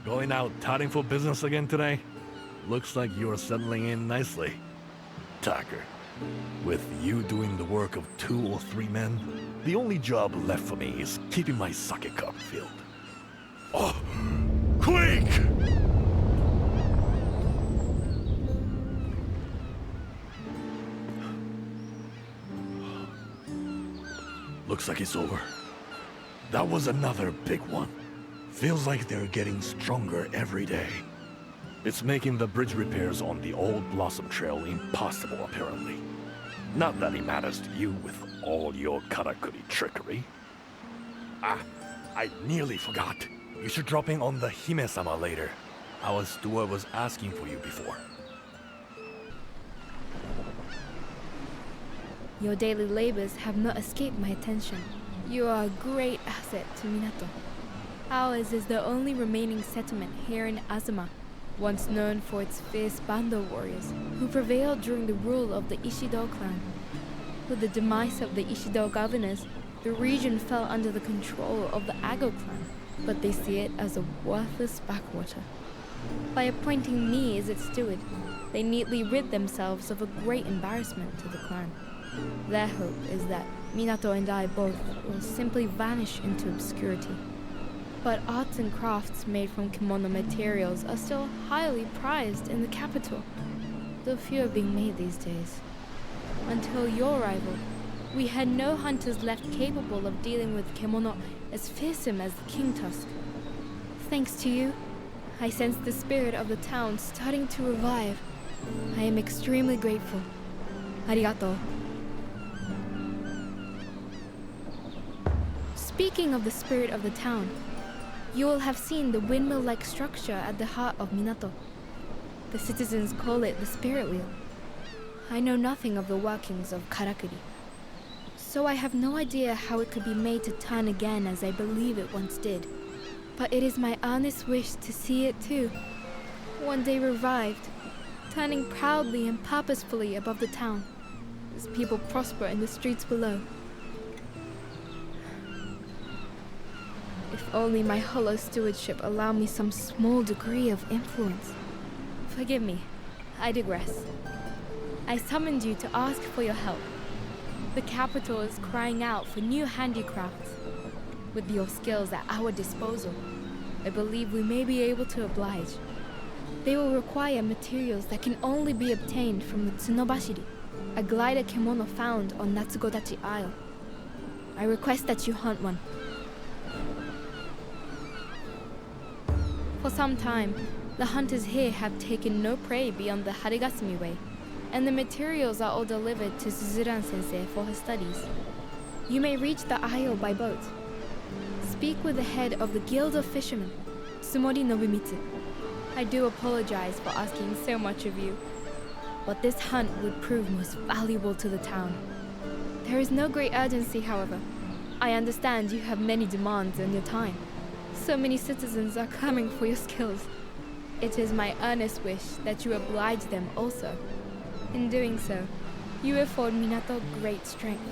Going out touting for business again today? Looks like you're settling in nicely. Tucker, with you doing the work of 2 or 3 men, the only job left for me is keeping my sake cup filled. Oh, quick! Looks like it's over. That was another big one. Feels like they're getting stronger every day. It's making the bridge repairs on the old Blossom Trail impossible, apparently. Not that it matters to you with all your karakuri trickery. I nearly forgot. You should drop in on the Hime-sama later. Our steward was asking for you before. Your daily labors have not escaped my attention. You are a great asset to Minato. Ours is the only remaining settlement here in Azuma, once known for its fierce Bando warriors, who prevailed during the rule of the Ishido clan. With the demise of the Ishido governors, the region fell under the control of the Ago clan, but they see it as a worthless backwater. By appointing me as its steward, they neatly rid themselves of a great embarrassment to the clan. Their hope is that Minato and I both will simply vanish into obscurity. But arts and crafts made from kimono materials are still highly prized in the capital, though few are being made these days. Until your arrival, we had no hunters left capable of dealing with kimono as fearsome as the king tusk. Thanks to you, I sense the spirit of the town starting to revive. I am extremely grateful. Arigato. Speaking of the spirit of the town, you will have seen the windmill-like structure at the heart of Minato. The citizens call it the spirit wheel. I know nothing of the workings of karakuri, so I have no idea how it could be made to turn again as I believe it once did. But it is my earnest wish to see it too, one day revived, turning proudly and purposefully above the town, as people prosper in the streets below. If only my hollow stewardship allowed me some small degree of influence. Forgive me, I digress. I summoned you to ask for your help. The capital is crying out for new handicrafts. With your skills at our disposal, I believe we may be able to oblige. They will require materials that can only be obtained from the Tsunobashiri, a glider kimono found on Natsugodachi Isle. I request that you hunt one. For some time, the hunters here have taken no prey beyond the Harigasumi way, and the materials are all delivered to Suzuran-sensei for her studies. You may reach the isle by boat. Speak with the head of the Guild of Fishermen, Tsumori Nobumitsu. I do apologize for asking so much of you, but this hunt would prove most valuable to the town. There is no great urgency, however. I understand you have many demands on your time. So many citizens are coming for your skills. It is my earnest wish that you oblige them also. In doing so, you afford Minato great strength.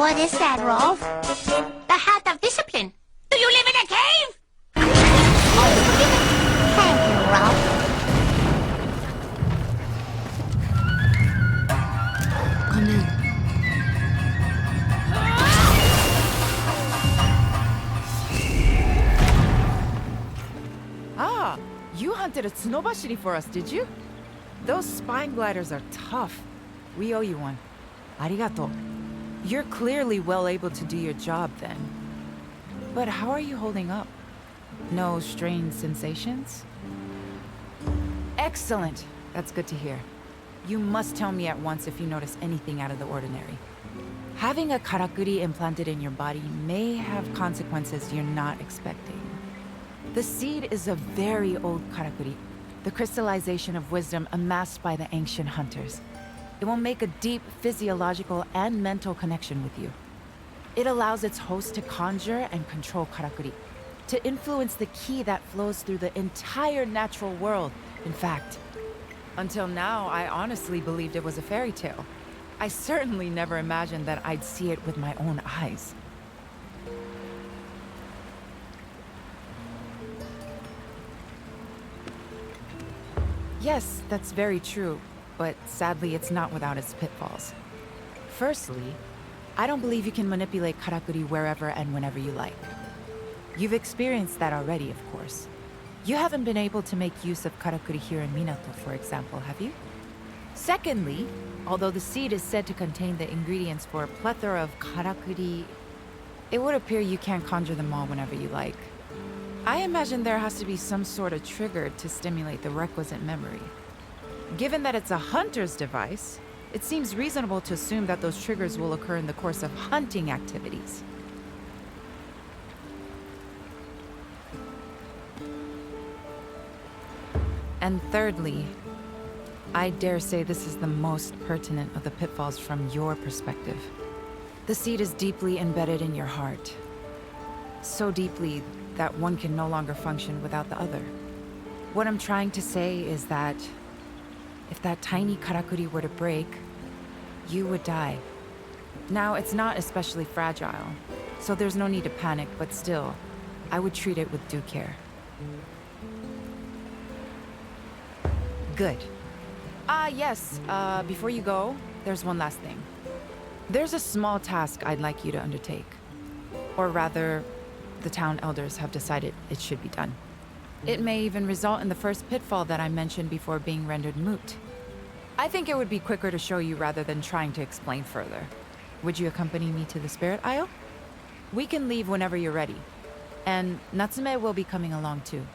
What is that, Rolf? The Hat of Discipline. Do you live in a cave? Thank you, Rolf. Come in. Ah, you hunted a tsunobashiri for us, did you? Those spine gliders are tough. We owe you one. Arigato. You're clearly well able to do your job then. But how are you holding up? No strange sensations? Excellent. That's good to hear. You must tell me at once if you notice anything out of the ordinary. Having a karakuri implanted in your body may have consequences you're not expecting. The seed is a very old karakuri, the crystallization of wisdom amassed by the ancient hunters. It will make a deep physiological and mental connection with you. It allows its host to conjure and control karakuri, to influence the ki that flows through the entire natural world. In fact, until now, I honestly believed it was a fairy tale. I certainly never imagined that I'd see it with my own eyes. Yes, that's very true, but sadly it's not without its pitfalls. Firstly, I don't believe you can manipulate karakuri wherever and whenever you like. You've experienced that already, of course. You haven't been able to make use of karakuri here in Minato, for example, have you? Secondly, although the seed is said to contain the ingredients for a plethora of karakuri, it would appear you can't conjure them all whenever you like. I imagine there has to be some sort of trigger to stimulate the requisite memory. Given that it's a hunter's device, it seems reasonable to assume that those triggers will occur in the course of hunting activities. And thirdly, I dare say this is the most pertinent of the pitfalls from your perspective. The seed is deeply embedded in your heart. So deeply that one can no longer function without the other. What I'm trying to say is that if that tiny karakuri were to break, you would die. Now, it's not especially fragile, so there's no need to panic, but still, I would treat it with due care. Good. Yes, before you go, there's one last thing. There's a small task I'd like you to undertake. Or rather, the town elders have decided it should be done. It may even result in the first pitfall that I mentioned before being rendered moot. I think it would be quicker to show you rather than trying to explain further. Would you accompany me to the Spirit Isle? We can leave whenever you're ready. And Natsume will be coming along too.